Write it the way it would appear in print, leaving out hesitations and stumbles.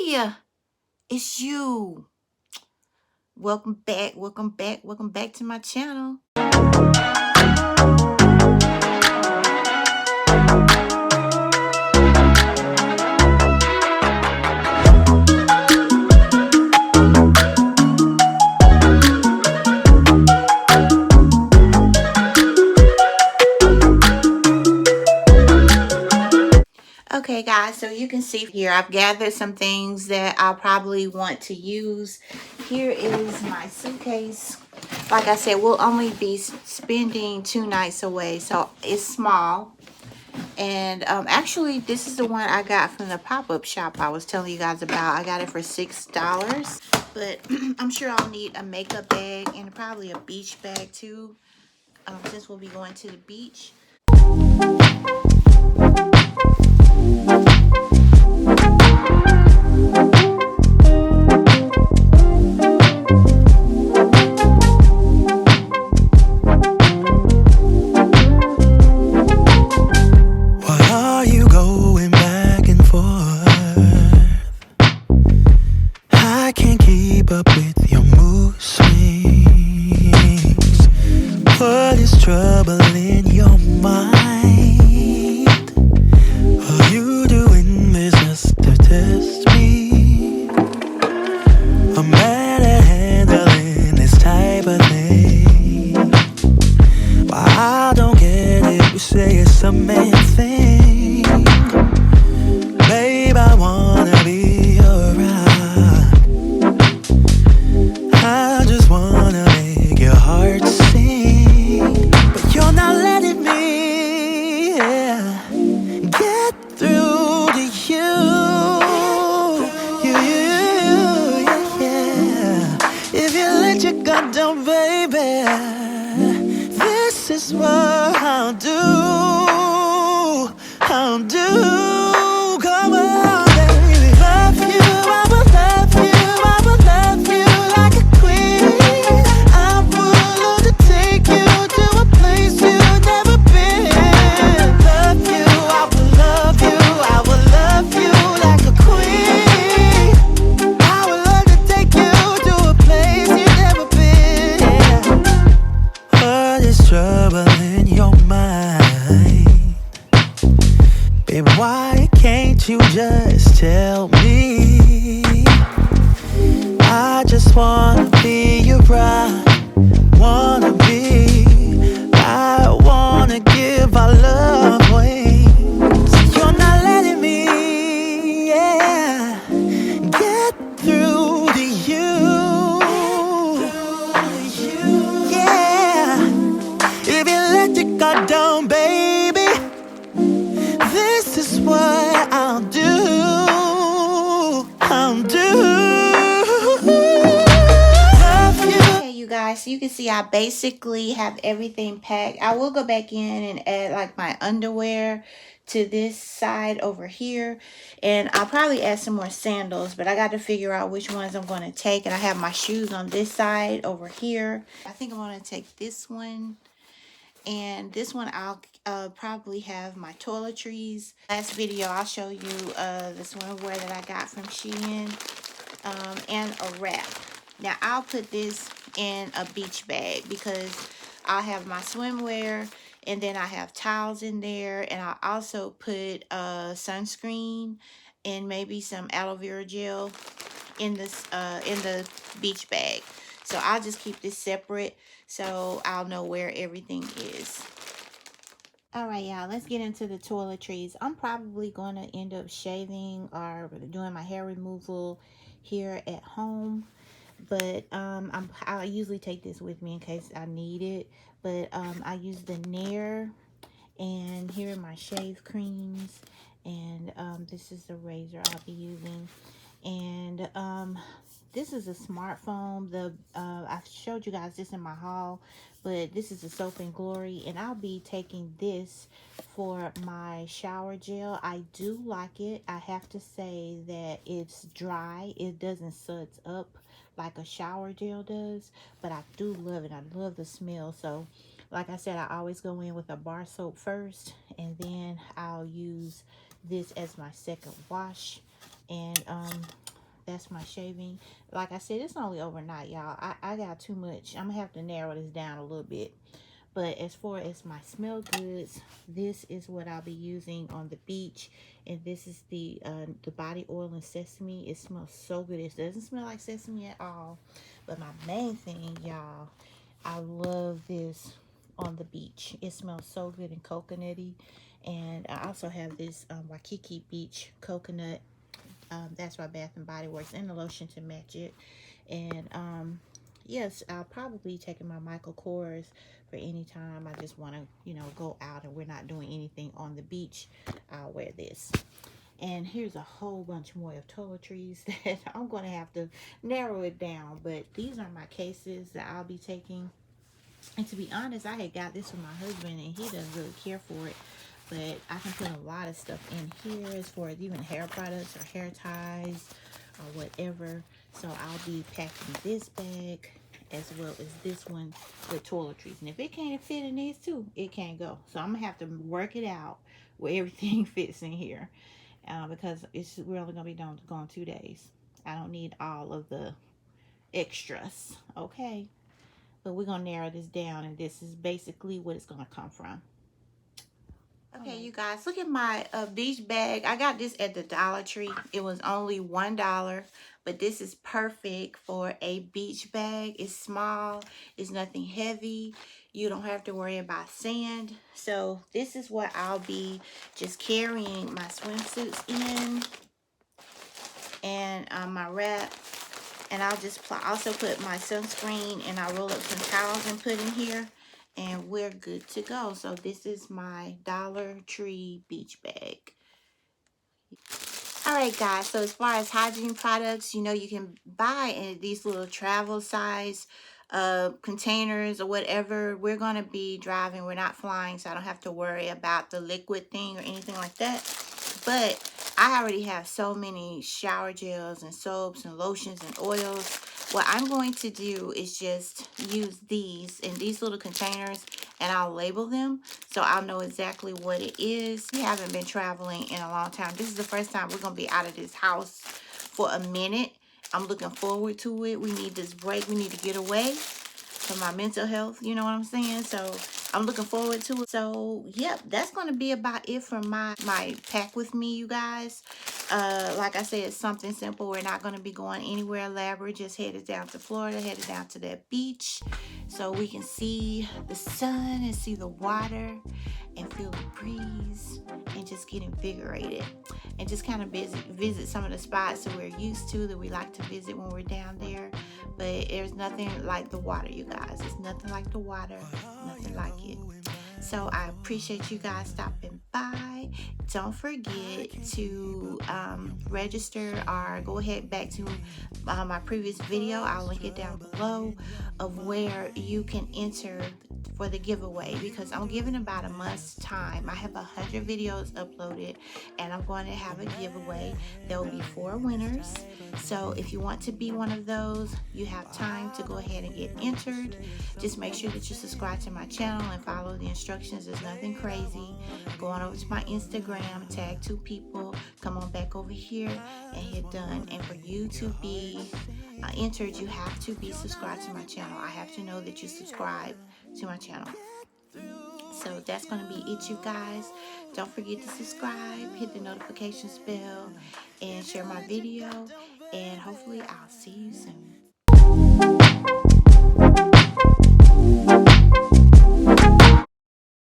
Hey, it's you. Welcome back, welcome back, welcome back to my channel. Okay, guys, so you can see here, I've gathered some things that I'll probably want to use. Here is my suitcase. Like I said, we'll only be spending 2 nights away, so it's small. And actually, this is the one I got from the pop-up shop I was telling you guys about. I got it for $6, but I'm sure I'll need a makeup bag and probably a beach bag too, since we'll be going to the beach. Why are you going back and forth? I can't keep up with your mood swings. What is troubling your mind? Are you doing this just to test me? I'm bad at handling this type of thing. Why I don't get it, you say it's a man thing. Babe, I wanna be your rock. I just wanna make your heart sing. But you're not letting me get through to you. Yeah. If you let your guard down, baby, this is what I'll do. I'll do. Come on, baby. Love you, I will love you, I will love you like a queen. I will to take you to a place you've never been. Love you, I will love you, I will love you like a queen. I would love to take you to a place you've never been. What is troubling your mind? Babe, why can't you just tell me? I just wanna be your bride. Wanna be. I wanna give our love wings. You're not letting me, get through to you. Yeah. If you let your guard down, baby, this is what I'll do. I'll do. Love you. Okay, you guys, so you can see I basically have everything packed. I will go back in and add like my underwear to this side over here, and I'll probably add some more sandals, but I got to figure out which ones I'm going to take. And I have my shoes on this side over here. I think I'm going to take this one, and this one I'll probably have my toiletries. Last video I'll show you this swimwear that I got from Shein, and a wrap. Now I'll put this in a beach bag because I'll have my swimwear, and then I have towels in there, and I'll also put sunscreen and maybe some aloe vera gel in this in the beach bag. So I'll just keep this separate so I'll know where everything is. Alright, y'all, let's get into the toiletries. I'm probably going to end up shaving or doing my hair removal here at home, but I usually take this with me in case I need it. But I use the Nair, and here are my shave creams, and this is the razor I'll be using. And this is a smartphone. I showed you guys this in my haul, but this is a Soap and Glory, and I'll be taking this for my shower gel. I do like it. I have to say that it's dry. It doesn't suds up like a shower gel does, but I do love it. I love the smell. So like I said, I always go in with a bar soap first, and then I'll use this as my second wash. And that's my shaving. Like I said, it's only overnight, y'all. I got too much. I'm gonna have to narrow this down a little bit. But as far as my smell goods, this is what I'll be using on the beach. And this is the body oil and sesame. It smells so good. It doesn't smell like sesame at all. But my main thing, y'all, I love this on the beach. It smells so good and coconutty. And I also have this Waikiki Beach coconut. That's by Bath and Body Works, and the lotion to match it. And yes, I'll probably be taking my Michael Kors for any time I just want to, you know, go out and we're not doing anything on the beach. I'll wear this. And here's a whole bunch more of toiletries that I'm going to have to narrow it down. But these are my cases that I'll be taking. And to be honest, I had got this from my husband and he doesn't really care for it. But I can put a lot of stuff in here as far as even hair products or hair ties or whatever. So I'll be packing this bag as well as this one with toiletries. And if it can't fit in these two, it can't go. So I'm going to have to work it out where everything fits in here. Because we're only going to be gone 2 days. I don't need all of the extras. Okay. But we're going to narrow this down. And this is basically what it's going to come from. Okay, you guys, look at my beach bag. I got this at the Dollar Tree. It was only $1, but this is perfect for a beach bag. It's small. It's nothing heavy. You don't have to worry about sand. So this is what I'll be just carrying my swimsuits in, and my wrap. And I'll just also put my sunscreen, and I'll roll up some towels and put in here. And we're good to go. So this is my Dollar Tree beach bag. Alright guys, so as far as hygiene products, you know, you can buy in these little travel size containers or whatever. We're going to be driving. We're not flying, so I don't have to worry about the liquid thing or anything like that. But I already have so many shower gels and soaps and lotions and oils. What I'm going to do is just use these in these little containers, and I'll label them so I'll know exactly what it is. We haven't been traveling in a long time. This is the first time we're going to be out of this house for a minute. I'm looking forward to it. We need this break. We need to get away from my mental health. You know what I'm saying? So I'm looking forward to it. So, yep, that's going to be about it for my pack with me, you guys. Like I said, it's something simple. We're not going to be going anywhere elaborate. Just headed down to Florida, headed down to that beach so we can see the sun and see the water and feel the breeze and just get invigorated and just kind of visit some of the spots that we're used to, that we like to visit when we're down there. But there's nothing like the water, you guys. It's nothing like the water, nothing like it. So I appreciate you guys stopping by. Don't forget to register, or go ahead back to my previous video. I'll link it down below of where you can enter for the giveaway, because I'm giving about a month's time. I have 100 videos uploaded, and I'm going to have a giveaway. There will be 4 winners. So if you want to be one of those, you have time to go ahead and get entered. Just make sure that you subscribe to my channel and follow the instructions. There's nothing crazy. Go on over to my Instagram, tag 2 people, come on back over here and hit done. And for you to be entered, you have to be subscribed to my channel. I have to know that you subscribe to my channel. So that's going to be it, you guys. Don't forget to subscribe, hit the notifications bell, and share my video. And hopefully I'll see you soon.